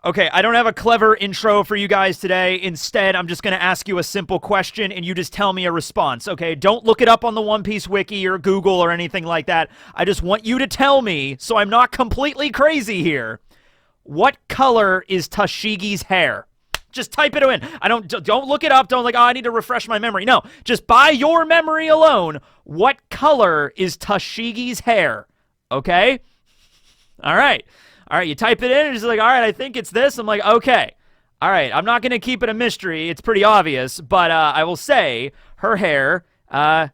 Okay, I don't have a clever intro for you guys today. Instead, I'm just going to ask you a simple question and you just tell me a response, okay? Don't look it up on the One Piece wiki or Google or anything like that. I just want you to tell me, so I'm not completely crazy here, what color is Tashigi's hair? Just type it in. Don't look it up. Don't like, oh, I need to refresh my memory. No, just by your memory alone, what color is Tashigi's hair? Okay? All right. All right, you type it in, and it's like, all right, I think it's this. I'm like, okay. All right, I'm not going to keep it a mystery. It's pretty obvious, but I will say her hair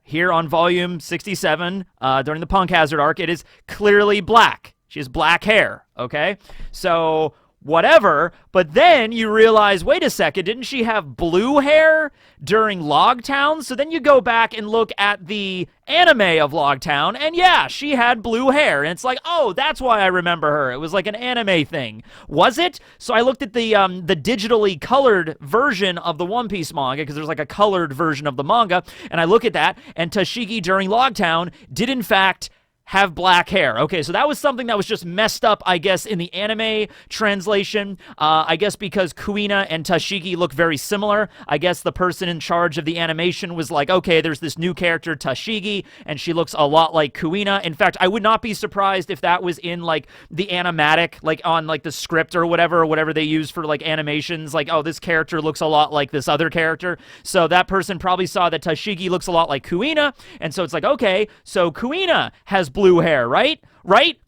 here on volume 67 during the Punk Hazard arc, it is clearly black. She has black hair, okay? So whatever, but then you realize, wait a second, didn't she have blue hair during Logtown? So then you go back and look at the anime of Logtown, and yeah, she had blue hair, and it's like, oh, that's why I remember her. It was like an anime thing. Was it? So I looked at the digitally colored version of the One Piece manga, because there's like a colored version of the manga, and I look at that, and Tashigi during Logtown did in fact have black hair. Okay, so that was something that was just messed up, I guess, in the anime translation. I guess because Kuina and Tashigi look very similar. I guess the person in charge of the animation was like, okay, there's this new character, Tashigi, and she looks a lot like Kuina. In fact, I would not be surprised if that was in, like, the animatic, like, on, like, the script or whatever they use for, like, animations. Like, oh, this character looks a lot like this other character. So that person probably saw that Tashigi looks a lot like Kuina, and so it's like, okay, so Kuina has blue hair, right?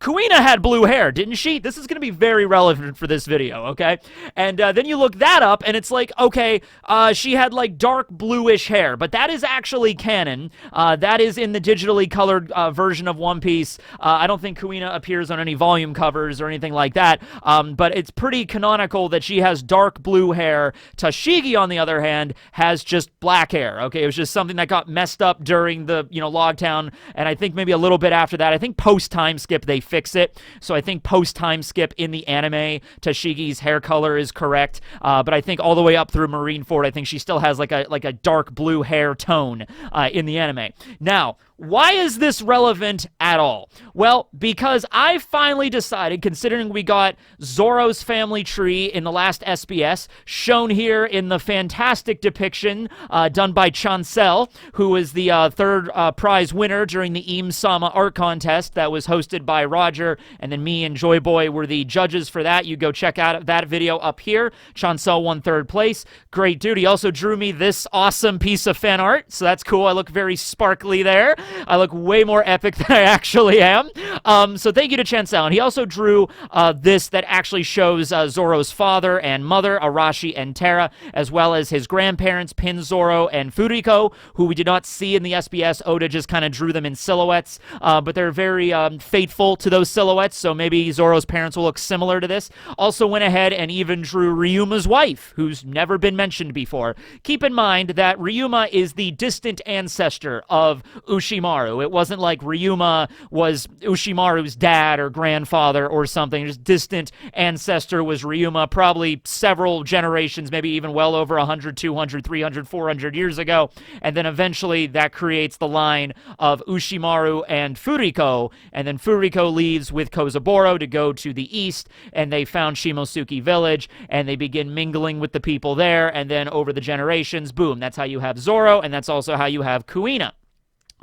Kuina had blue hair, didn't she? This is going to be very relevant for this video, okay? And then you look that up, and it's like, okay, she had, like, dark bluish hair, but that is actually canon. That is in the digitally colored version of One Piece. I don't think Kuina appears on any volume covers or anything like that, but it's pretty canonical that she has dark blue hair. Tashigi, on the other hand, has just black hair, okay? It was just something that got messed up during the, Logtown, and I think maybe a little bit after that. I think post-time skip they fix it, so I think post-time skip in the anime Tashigi's hair color is correct, but I think all the way up through Marineford, I think she still has like a dark blue hair tone in the anime. Now, why is this relevant at all? Well, because I finally decided, considering we got Zoro's family tree in the last SBS, shown here in the fantastic depiction done by Chancel, who is the third prize winner during the Eam Sama art contest that was hosted by Roger, and then me and Joy Boy were the judges for that. You go check out that video up here. Chancel won third place. Great dude. He also drew me this awesome piece of fan art, so that's cool. I look very sparkly there. I look way more epic than I actually am. So thank you to Chancel. And he also drew this that actually shows Zoro's father and mother, Arashi and Terra, as well as his grandparents, Pin Zoro and Furiko, who we did not see in the SBS. Oda just kind of drew them in silhouettes, but they're very faithful to those silhouettes, so maybe Zoro's parents will look similar to this. Also went ahead and even drew Ryuma's wife, who's never been mentioned before. Keep in mind that Ryuma is the distant ancestor of Ushimaru. It wasn't like Ryuma was Ushimaru's dad or grandfather or something. Just distant ancestor was Ryuma, probably several generations, maybe even well over 100, 200, 300, 400 years ago. And then eventually that creates the line of Ushimaru and Furiko. And then Furiko leaves with Kozaburo to go to the east, and they found Shimotsuki village, and they begin mingling with the people there. And then over the generations, boom, that's how you have Zoro, and that's also how you have Kuina.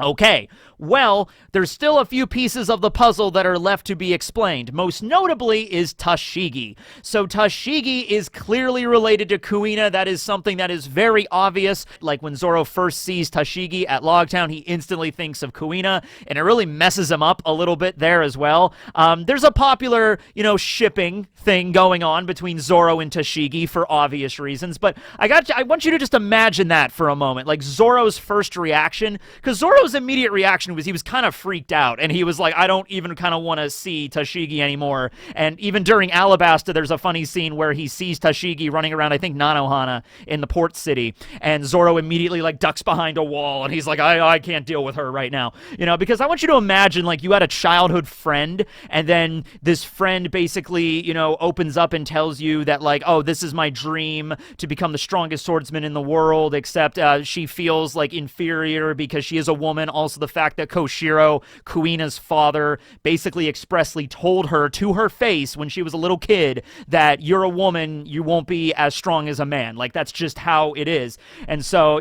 Okay, well, there's still a few pieces of the puzzle that are left to be explained. Most notably is Tashigi. So Tashigi is clearly related to Kuina. That is something that is very obvious. Like when Zoro first sees Tashigi at Logtown, he instantly thinks of Kuina, and it really messes him up a little bit there as well. There's a popular, shipping thing going on between Zoro and Tashigi for obvious reasons, but I want you to just imagine that for a moment. Like Zoro's first reaction, because Zoro's immediate reaction was he was kind of freaked out, and he was like, I don't even kind of want to see Tashigi anymore. And even during Alabasta, there's a funny scene where he sees Tashigi running around, I think, Nanohana in the port city, and Zoro immediately, like, ducks behind a wall, and he's like, I can't deal with her right now. Because I want you to imagine, like, you had a childhood friend, and then this friend basically, opens up and tells you that, like, oh, this is my dream to become the strongest swordsman in the world, except she feels, like, inferior because she is a woman. Also, the fact that Koshiro, Kuina's father, basically expressly told her to her face when she was a little kid that you're a woman, you won't be as strong as a man. Like, that's just how it is. And so,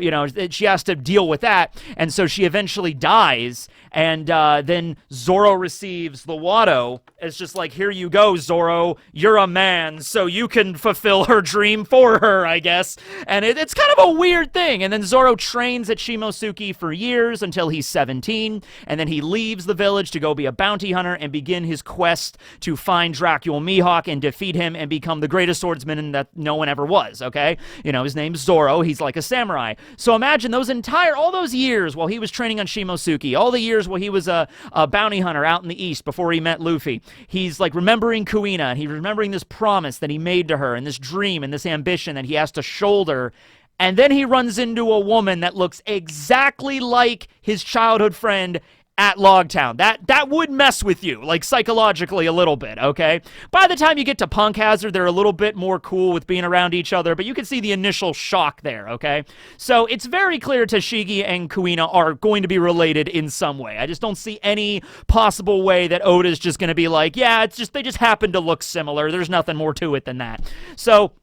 she has to deal with that. And so she eventually dies. And then Zoro receives the Wano. It's just like, here you go, Zoro. You're a man, so you can fulfill her dream for her, I guess. And it's kind of a weird thing. And then Zoro trains at Shimotsuki for years until he's 17. And then he leaves the village to go be a bounty hunter and begin his quest to find Dracula Mihawk and defeat him and become the greatest swordsman that no one ever was, okay? His name's Zoro. He's like a samurai. So imagine all those years while he was training on Shimotsuki, all the years while he was a bounty hunter out in the east before he met Luffy. He's like remembering Kuina, and he's remembering this promise that he made to her and this dream and this ambition that he has to shoulder. And then he runs into a woman that looks exactly like his childhood friend at Logtown. That would mess with you, like psychologically a little bit, okay? By the time you get to Punk Hazard, they're a little bit more cool with being around each other, but you can see the initial shock there, okay? So it's very clear Tashigi and Kuina are going to be related in some way. I just don't see any possible way that Oda's just going to be like, yeah, they just happen to look similar. There's nothing more to it than that. So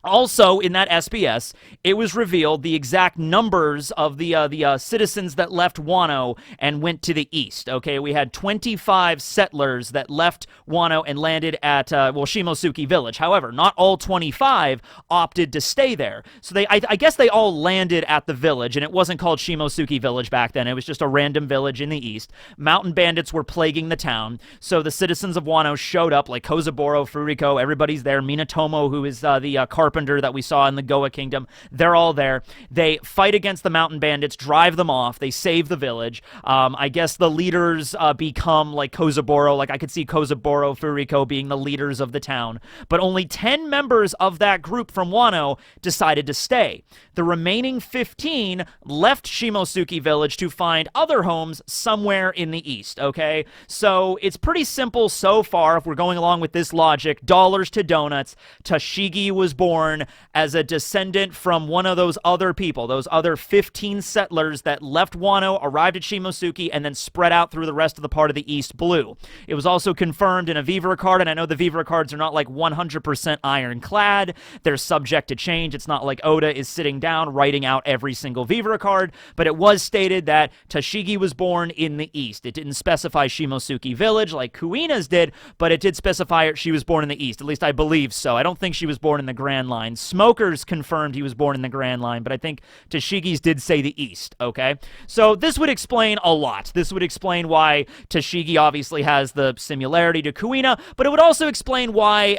also, in that SBS, it was revealed the exact numbers of the citizens that left Wano and went to the east, okay? We had 25 settlers that left Wano and landed at, Shimotsuki Village. However, not all 25 opted to stay there. So I guess they all landed at the village, and it wasn't called Shimotsuki Village back then. It was just a random village in the east. Mountain bandits were plaguing the town, so the citizens of Wano showed up, like Kozaburo, Furiko, everybody's there. Minatomo, who is the carpenter that we saw in the Goa Kingdom, they're all there. They fight against the mountain bandits, drive them off, they save the village. I guess the leaders become like Kozaburo, like I could see Kozaburo, Furiko being the leaders of the town, but only 10 members of that group from Wano decided to stay. The remaining 15 left Shimotsuki Village to find other homes somewhere in the east, okay? So it's pretty simple so far if we're going along with this logic. Dollars to donuts. Tashigi was born as a descendant from one of those other people, those other 15 settlers that left Wano, arrived at Shimotsuki, and then spread out through the rest of the part of the East Blue. It was also confirmed in a Vivre card, and I know the Vivre cards are not like 100% ironclad. They're subject to change. It's not like Oda is sitting down writing out every single Vivre card, but it was stated that Tashigi was born in the East. It didn't specify Shimotsuki Village like Kuina's did, but it did specify she was born in the East. At least I believe so. I don't think she was born in the Grand Line. Smokers confirmed he was born in the Grand Line, but I think Tashigi's did say the East, okay? So this would explain a lot. This would explain why Tashigi obviously has the similarity to Kuina, but it would also explain why,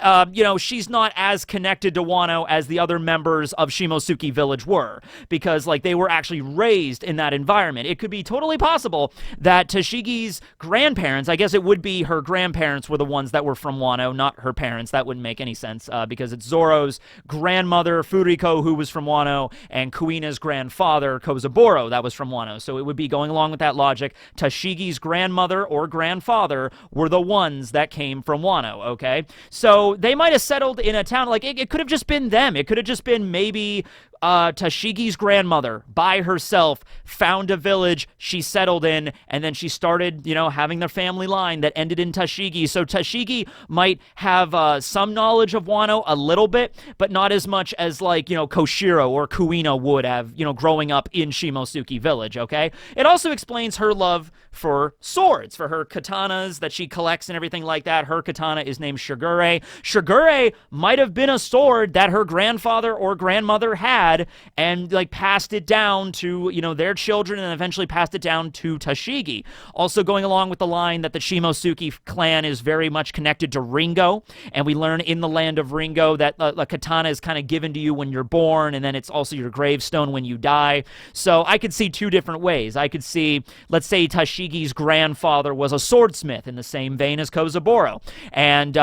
she's not as connected to Wano as the other members of Shimotsuki Village were, because, like, they were actually raised in that environment. It could be totally possible that Tashigi's grandparents, I guess it would be her grandparents were the ones that were from Wano, not her parents. That wouldn't make any sense, because it's Zoro's grandmother, Furiko, who was from Wano, and Kuina's grandfather, Kozaburo, that was from Wano. So it would be going along with that logic. Tashigi's grandmother or grandfather were the ones that came from Wano, okay? So they might have settled in a town, like, it could have just been them. It could have just been maybe Tashigi's grandmother by herself found a village she settled in, and then she started, having their family line that ended in Tashigi. So Tashigi might have some knowledge of Wano, a little bit, but not as much as, like, Koshiro or Kuina would have, growing up in Shimotsuki Village, okay? It also explains her love for swords, for her katanas that she collects and everything like that. Her katana is named Shigure. Shigure might have been a sword that her grandfather or grandmother had and, like, passed it down to, their children and eventually passed it down to Tashigi. Also going along with the line that the Shimotsuki clan is very much connected to Ringo, and we learn in the land of Ringo that a katana is kind of given to you when you're born, and then it's also your gravestone when you die. So I could see two different ways. I could see, let's say Tashigi's grandfather was a swordsmith in the same vein as Kozaburo, and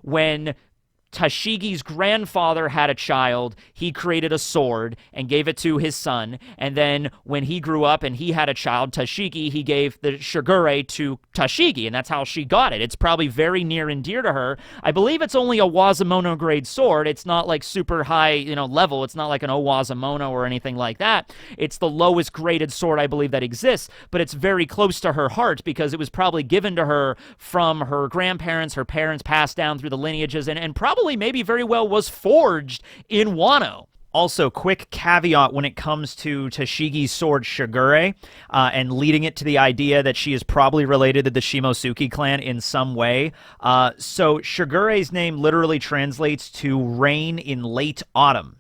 when Tashigi's grandfather had a child. He created a sword and gave it to his son. And then when he grew up and he had a child, Tashigi, he gave the shigure to Tashigi, and that's how she got it. It's probably very near and dear to her. I believe it's only a Wazamono grade sword. It's not like super high, level. It's not like an Owazamono or anything like that. It's the lowest graded sword I believe that exists, but it's very close to her heart because it was probably given to her from her grandparents, her parents passed down through the lineages, and probably maybe very well was forged in Wano. Also, quick caveat when it comes to Tashigi's sword Shigure, and leading it to the idea that she is probably related to the Shimotsuki clan in some way. So Shigure's name literally translates to rain in late autumn.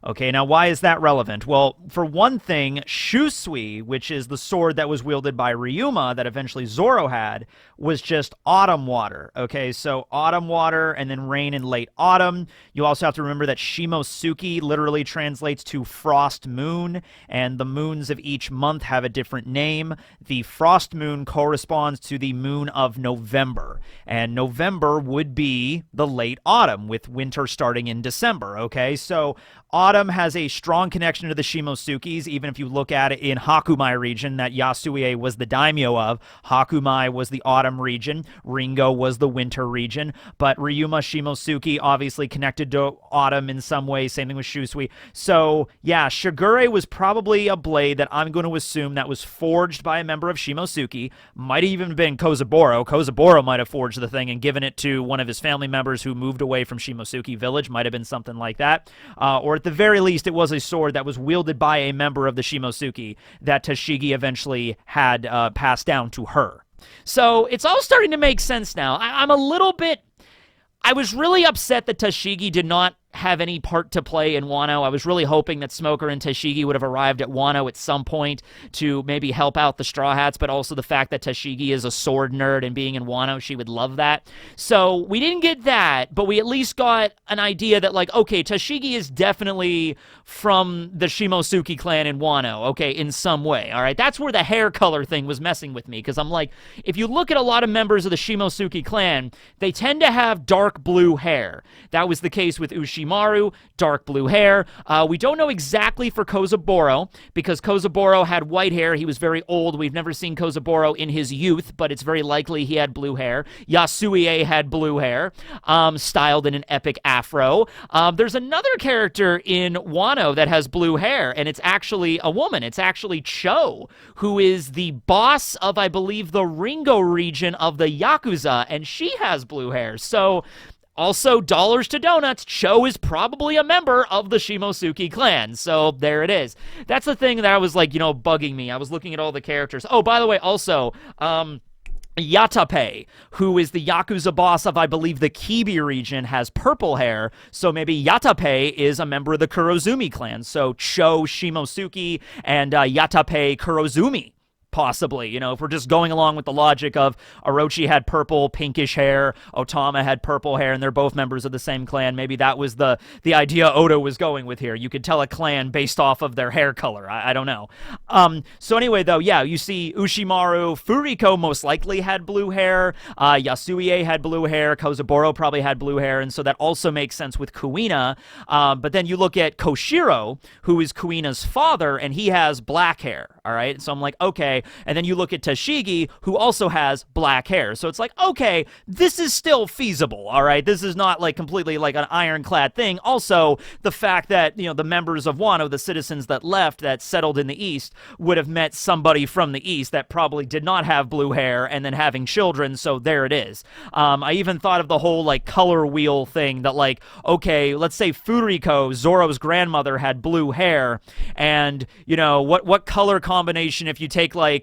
Okay, now why is that relevant? Well, for one thing, Shusui, which is the sword that was wielded by Ryuma that eventually Zoro had, was just autumn water. Okay, so autumn water and then rain in late autumn. You also have to remember that Shimotsuki literally translates to frost moon, and the moons of each month have a different name. The frost moon corresponds to the moon of November, and November would be the late autumn with winter starting in December. Okay, so autumn has a strong connection to the Shimotsukis, even if you look at it in Hakumai region that Yasue was the daimyo of. Hakumai was the autumn region. Ringo was the winter region. But Ryuma Shimotsuki obviously connected to autumn in some way. Same thing with Shusui. So, yeah, Shigure was probably a blade that I'm going to assume that was forged by a member of Shimotsuki. Might have even been Kozaburo. Kozaburo might have forged the thing and given it to one of his family members who moved away from Shimotsuki village. Might have been something like that. Or at the very least, it was a sword that was wielded by a member of the Shimotsuki that Tashigi eventually had passed down to her. So it's all starting to make sense now. I'm a little bit... I was really upset that Tashigi did not have any part to play in Wano. I was really hoping that Smoker and Tashigi would have arrived at Wano at some point to maybe help out the Straw Hats, but also the fact that Tashigi is a sword nerd and being in Wano, she would love that. So we didn't get that, but we at least got an idea that, like, okay, Tashigi is definitely from the Shimotsuki clan in Wano, okay, in some way, all right? That's where the hair color thing was messing with me, because I'm like, if you look at a lot of members of the Shimotsuki clan, they tend to have dark blue hair. That was the case with Ushimaru, dark blue hair. We don't know exactly for Kozaburo, because Kozaburo had white hair. He was very old. We've never seen Kozaburo in his youth, but it's very likely he had blue hair. Yasue had blue hair, styled in an epic afro. There's another character in Wano that has blue hair, and it's actually a woman. It's actually Cho, who is the boss of, I believe, the Ringo region of the Yakuza, and she has blue hair. So... also, dollars to donuts, Cho is probably a member of the Shimotsuki clan. So there it is. That's the thing that I was like, bugging me. I was looking at all the characters. Oh, by the way, also, Yatape, who is the Yakuza boss of, I believe, the Kibi region, has purple hair. So maybe Yatape is a member of the Kurozumi clan. So Cho Shimotsuki and Yatape Kurozumi. Possibly, if we're just going along with the logic of Orochi had purple, pinkish hair, Otama had purple hair, and they're both members of the same clan. Maybe that was the idea Oda was going with here. You could tell a clan based off of their hair color. I don't know. So anyway, though, yeah, you see Ushimaru, Furiko most likely had blue hair, Yasue had blue hair, Kozaburo probably had blue hair, and so that also makes sense with Kuina. But then you look at Koshiro, who is Kuina's father, and he has black hair, all right? So I'm like, okay. And then you look at Tashigi, who also has black hair. So it's like, okay, this is still feasible, all right? This is not like completely like an ironclad thing. Also, the fact that, the members of Wano, the citizens that left, that settled in the East, would have met somebody from the East that probably did not have blue hair and then having children, so there it is. I even thought of the whole, like, color wheel thing that, like, okay, let's say Furiko, Zoro's grandmother, had blue hair, and, what color combination if you take, like,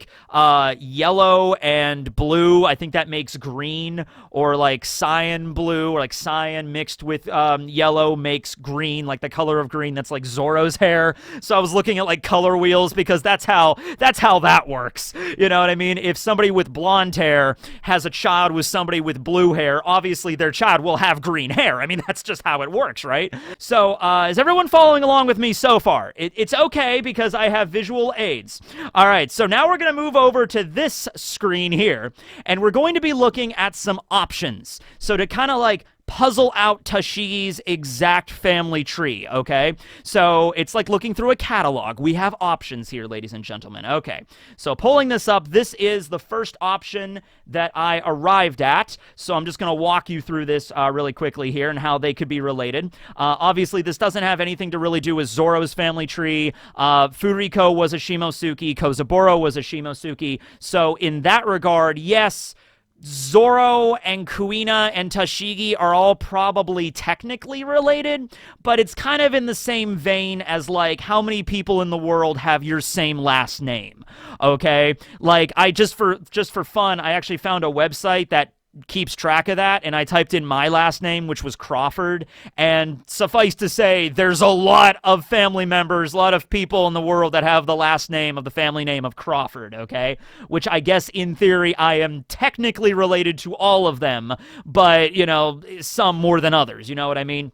yellow and blue, I think that makes green, or like cyan blue, or like cyan mixed with yellow makes green, like the color of green that's like Zoro's hair. So I was looking at like color wheels because that's how that works. You know what I mean? If somebody with blonde hair has a child with somebody with blue hair, obviously their child will have green hair. I mean, that's just how it works, right? So is everyone following along with me so far? It's okay because I have visual aids. All right, so now we're going to move over to this screen here, and we're going to be looking at some options. So to kind of like puzzle out Tashigi's exact family tree, okay? So it's like looking through a catalog. We have options here, ladies and gentlemen. Okay, so pulling this up, this is the first option that I arrived at. So I'm just going to walk you through this really quickly here and how they could be related. Obviously, this doesn't have anything to really do with Zoro's family tree. Furiko was a Shimotsuki. Kozaburo was a Shimotsuki. So in that regard, yes, Zoro and Kuina and Tashigi are all probably technically related, but it's kind of in the same vein as, like, how many people in the world have your same last name, okay? Like, I just for fun, I actually found a website that keeps track of that, and I typed in my last name, which was Crawford, and suffice to say, there's a lot of family members, a lot of people in the world that have the last name of the family name of Crawford, okay? Which I guess, in theory, I am technically related to all of them, but, you know, some more than others, you know what I mean?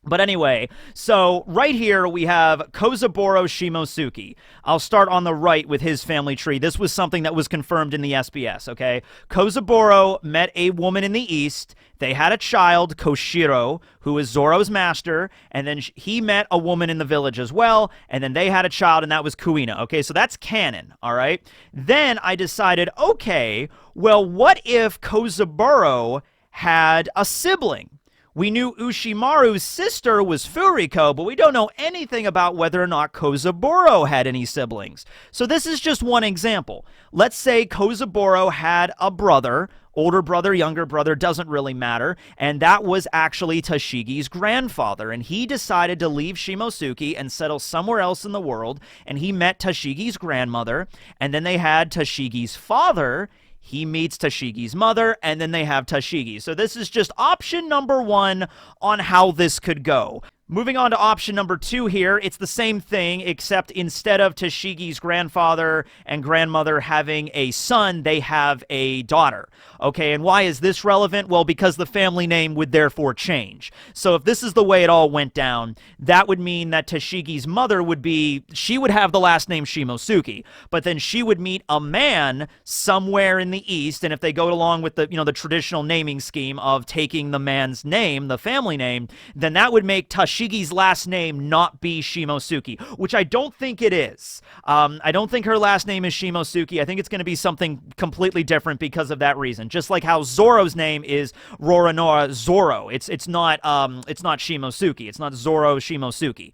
But anyway, so right here we have Kozaburo Shimotsuki. I'll start on the right with his family tree. This was something that was confirmed in the SBS, okay? Kozaburo met a woman in the east. They had a child, Koshiro, who is Zoro's master, and then he met a woman in the village as well, and then they had a child, and that was Kuina. Okay, so that's canon, all right? Then I decided, okay, well, what if Kozaburo had a sibling? We knew Ushimaru's sister was Furiko, but we don't know anything about whether or not Kozaburo had any siblings. So this is just one example. Let's say Kozaburo had a brother, older brother, younger brother, doesn't really matter, and that was actually Tashigi's grandfather, and he decided to leave Shimotsuki and settle somewhere else in the world, and he met Tashigi's grandmother, and then they had Tashigi's father. He meets Tashigi's mother, and then they have Tashigi. So this is just option number one on how this could go. Moving on to option number two here, it's the same thing, except instead of Tashigi's grandfather and grandmother having a son, they have a daughter. Okay, and why is this relevant? Well, because the family name would therefore change. So if this is the way it all went down, that would mean that Tashigi's mother would be, she would have the last name Shimotsuki, but then she would meet a man somewhere in the east, and if they go along with the, you know, the traditional naming scheme of taking the man's name, the family name, then that would make Tashigi's last name not be Shimotsuki, which I don't think it is. I don't think her last name is Shimotsuki. I think it's going to be something completely different because of that reason. Just like how Zoro's name is Roronoa Zoro. It's not Shimotsuki. It's not Zoro Shimotsuki.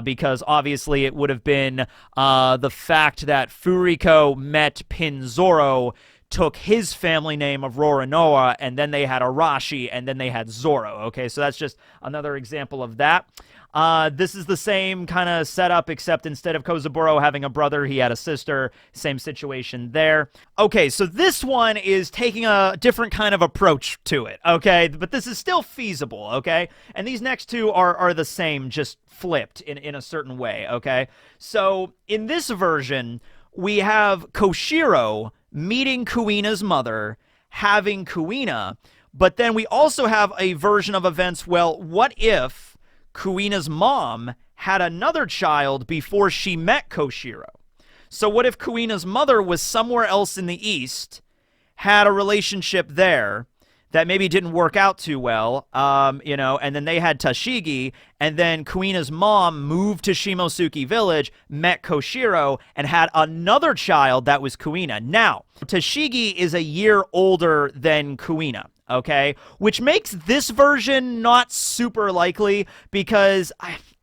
Because obviously it would have been the fact that Furiko met Pin Zoro, took his family name of Roronoa, and then they had Arashi, and then they had Zoro. Okay, so that's just another example of that. This is the same kind of setup, except instead of Kozaburo having a brother, he had a sister. Same situation there. Okay, so this one is taking a different kind of approach to it, okay? But this is still feasible, okay? And these next two are the same, just flipped in a certain way, okay? So in this version, we have Koshiro meeting Kuina's mother, having Kuina, but then we also have a version of events, well, what if Kuina's mom had another child before she met Koshiro? So what if Kuina's mother was somewhere else in the east, had a relationship there that maybe didn't work out too well, you know, and then they had Tashigi, and then Kuina's mom moved to Shimotsuki Village, met Koshiro, and had another child that was Kuina. Now, Tashigi is a year older than Kuina, okay? Which makes this version not super likely, because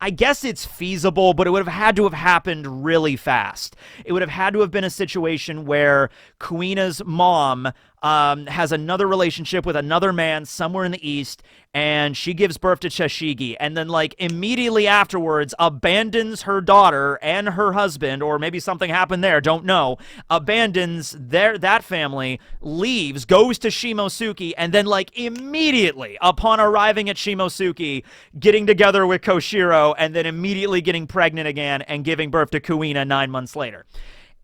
I guess it's feasible, but it would have had to have happened really fast. It would have had to have been a situation where Kuina's mom has another relationship with another man somewhere in the east, and she gives birth to Tashigi, and then, like, immediately afterwards abandons her daughter and her husband, or maybe something happened there, don't know, abandons that family, leaves, goes to Shimotsuki, and then, like, immediately upon arriving at Shimotsuki, getting together with Koshiro, and then immediately getting pregnant again and giving birth to Kuina 9 months later.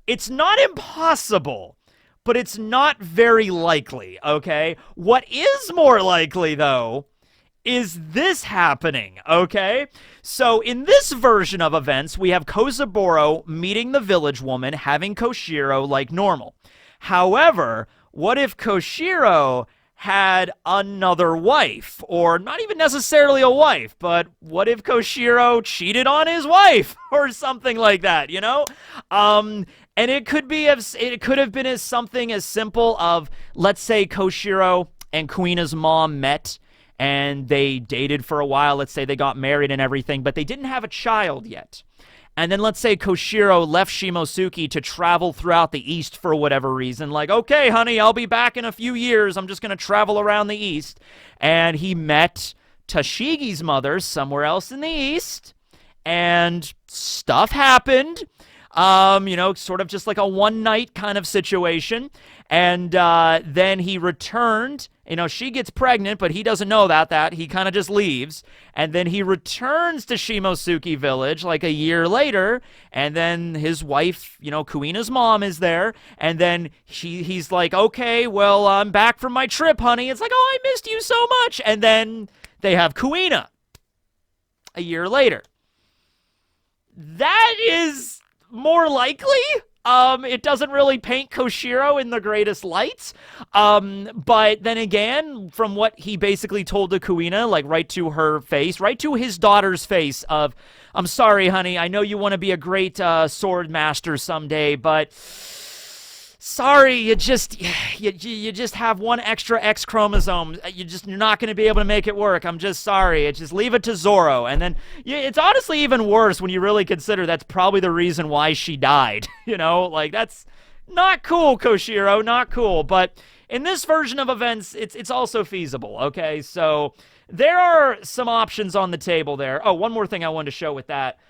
It's not impossible, but it's not very likely, okay? What is more likely, though, is this happening, okay? So in this version of events, we have Kozaburo meeting the village woman, having Koshiro like normal. However, what if Koshiro had another wife, or not even necessarily a wife, but what if Koshiro cheated on his wife or something like that, you know? And it could have been as something as simple of, let's say Koshiro and Kuina's mom met and they dated for a while. Let's say they got married and everything, but they didn't have a child yet. And then let's say Koshiro left Shimotsuki to travel throughout the East for whatever reason. Like, okay, honey, I'll be back in a few years. I'm just going to travel around the East. And he met Tashigi's mother somewhere else in the East. And stuff happened. Sort of just like a one-night kind of situation. And then he returned. She gets pregnant, but he doesn't know that. He kind of just leaves. And then he returns to Shimotsuki Village like a year later. And then his wife, Kuina's mom is there. And then he's like, okay, well, I'm back from my trip, honey. It's like, oh, I missed you so much. And then they have Kuina a year later. That is more likely. It doesn't really paint Koshiro in the greatest lights. But then again, from what he basically told to Kuina, like right to her face, right to his daughter's face of, I'm sorry, honey, I know you want to be a great sword master someday, but sorry, you just have one extra X chromosome. You're not going to be able to make it work. I'm just sorry. Just leave it to Zoro. And then it's honestly even worse when you really consider that's probably the reason why she died. That's not cool, Koshiro, not cool. But in this version of events, it's also feasible. Okay, so there are some options on the table there. Oh, one more thing I wanted to show with that.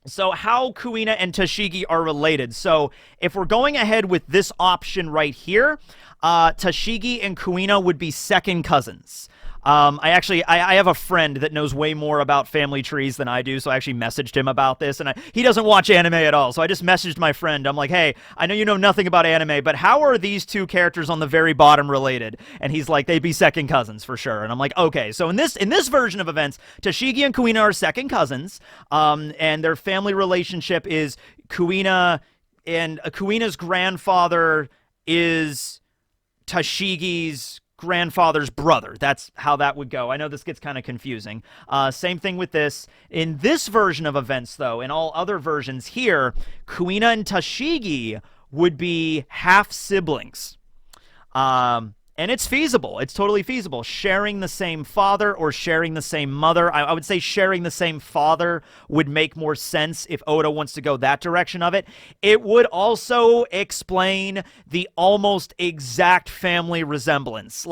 So how Kuina and Tashigi are related. So if we're going ahead with this option right here, Tashigi and Kuina would be second cousins. I have a friend that knows way more about family trees than I do, so I actually messaged him about this, and he doesn't watch anime at all, so I just messaged my friend. I'm like, hey, I know you know nothing about anime, but how are these two characters on the very bottom related? And he's like, they'd be second cousins for sure. And I'm like, okay, so in this version of events, Tashigi and Kuina are second cousins, and their family relationship is Kuina's grandfather is Tashigi's grandfather's brother. That's how that would go. I know this gets kind of confusing. Same thing with this. In this version of events, though, in all other versions here, Kuina and Tashigi would be half siblings. And it's feasible. It's totally feasible. Sharing the same father or sharing the same mother. I would say sharing the same father would make more sense if Oda wants to go that direction of it. It would also explain the almost exact family resemblance.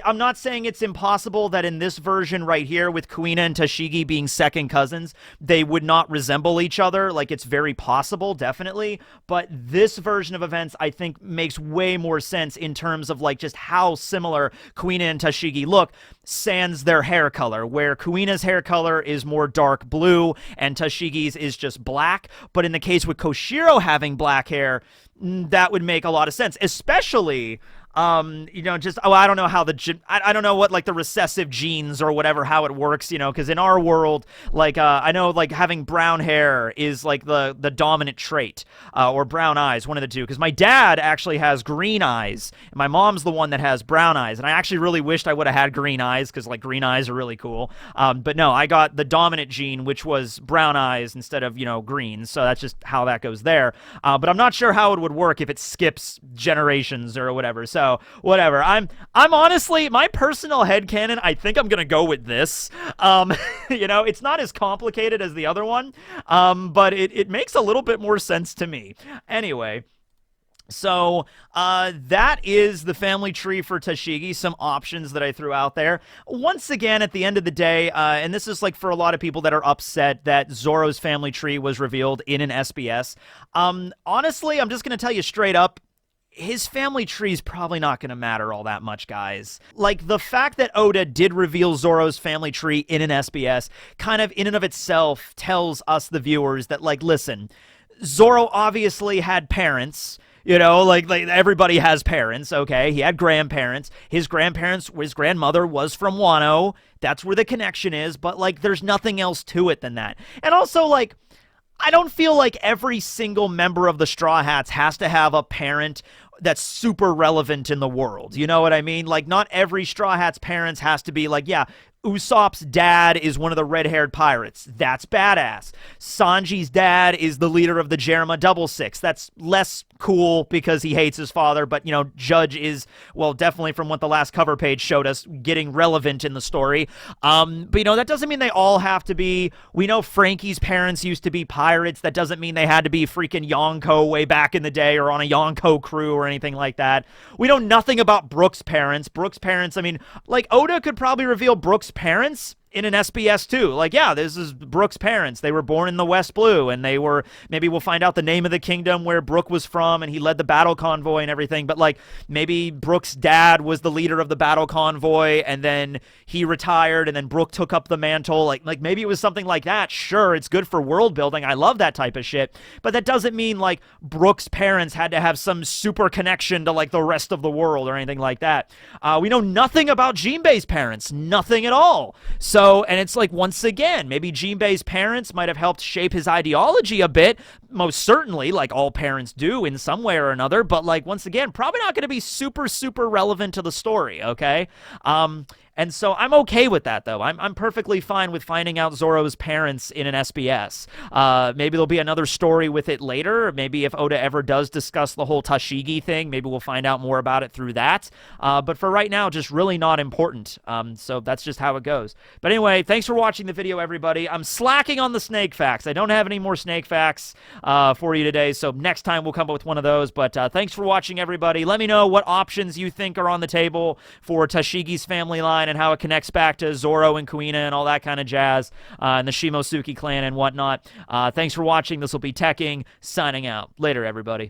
I'm not saying it's impossible that in this version right here with Kuina and Tashigi being second cousins, they would not resemble each other. It's very possible, definitely. But this version of events, I think, makes way more sense in terms of just how similar Kuina and Tashigi look, sans their hair color, where Kuina's hair color is more dark blue and Tashigi's is just black. But in the case with Koshiro having black hair, that would make a lot of sense, especially I don't know how I don't know what the recessive genes or whatever, how it works, because in our world, I know having brown hair is the dominant trait, or brown eyes, one of the two, because my dad actually has green eyes and my mom's the one that has brown eyes, and I actually really wished I would have had green eyes because green eyes are really cool, but no, I got the dominant gene, which was brown eyes instead of green, so that's just how that goes there, but I'm not sure how it would work if it skips generations or whatever. So whatever. I'm honestly, my personal headcanon, I think I'm gonna go with this. It's not as complicated as the other one, but it makes a little bit more sense to me. Anyway, so that is the family tree for Tashigi, some options that I threw out there. Once again, at the end of the day, and this is for a lot of people that are upset that Zoro's family tree was revealed in an SBS. Honestly, I'm just gonna tell you straight up, his family tree is probably not going to matter all that much, guys. The fact that Oda did reveal Zoro's family tree in an SBS kind of in and of itself tells us, the viewers, that, listen, Zoro obviously had parents, everybody has parents, okay? He had grandparents. His grandmother was from Wano. That's where the connection is, but, there's nothing else to it than that. And also, I don't feel like every single member of the Straw Hats has to have a parent that's super relevant in the world. You know what I mean? Like, not every Straw Hat's parents has to be like, yeah, Usopp's dad is one of the red-haired pirates. That's badass. Sanji's dad is the leader of the Jerema Double Six. That's less cool because he hates his father, but, you know, Judge is, well, definitely from what the last cover page showed us, getting relevant in the story. But, you know, that doesn't mean they all have to be. We know Frankie's parents used to be pirates. That doesn't mean they had to be freaking Yonko way back in the day or on a Yonko crew or anything like that. We know nothing about Brooke's parents. Brooke's parents, I mean, like, Oda could probably reveal Brooke's parents in an SBS too. Like, yeah, this is Brooke's parents. They were born in the West Blue, and they were, maybe we'll find out the name of the kingdom where Brooke was from, and he led the battle convoy and everything. But, like, maybe Brooke's dad was the leader of the battle convoy, and then he retired, and then Brooke took up the mantle. Like maybe it was something like that. Sure, it's good for world building. I love that type of shit. But that doesn't mean, like, Brooke's parents had to have some super connection to, like, the rest of the world or anything like that. We know nothing about Jinbei's parents. Nothing at all. So, and it's like, once again, maybe Jinbei's parents might have helped shape his ideology a bit, most certainly, like all parents do in some way or another, but, like, once again, probably not going to be super, super relevant to the story, okay? And so I'm okay with that, though. I'm perfectly fine with finding out Zoro's parents in an SBS. Maybe there'll be another story with it later. Maybe if Oda ever does discuss the whole Tashigi thing, maybe we'll find out more about it through that. But for right now, just really not important. So that's just how it goes. But anyway, thanks for watching the video, everybody. I'm slacking on the snake facts. I don't have any more snake facts for you today, so next time we'll come up with one of those. But thanks for watching, everybody. Let me know what options you think are on the table for Tashigi's family line and how it connects back to Zoro and Kuina and all that kind of jazz, and the Shimotsuki clan and whatnot. Thanks for watching. This will be Tekking, signing out. Later, everybody.